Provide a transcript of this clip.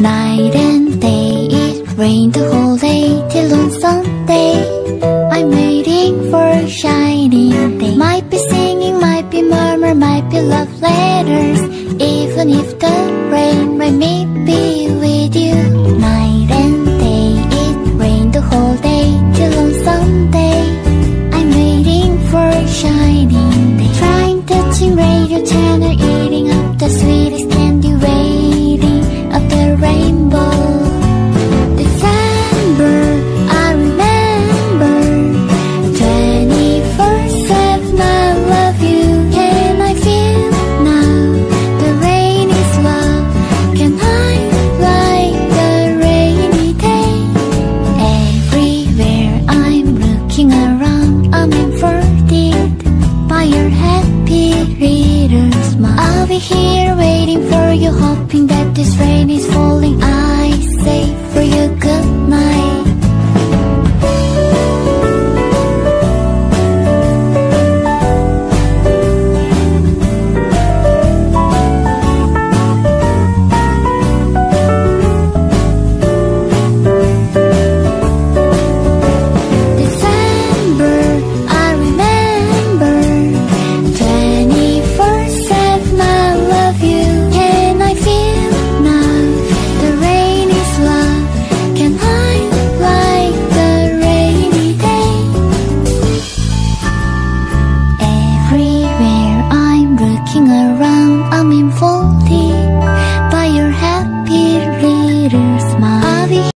Night and day, it rained the whole day till on Sunday. I'm waiting for a shining day. Might be singing, might be murmur, might be love letters. Even if the rain might me be with you. Night and day, it rained the whole day till on Sunday. I'm waiting for a shining day. Trying touching radio channel, eating up the sweetest candy, waiting of the rainbow. December, I remember 24/7 I love you. Can I feel now the rain is love? Can I like the rainy day? Everywhere I'm looking around, I'm inverted by your happy little smile. I'll be here waiting for you, hoping that this rain is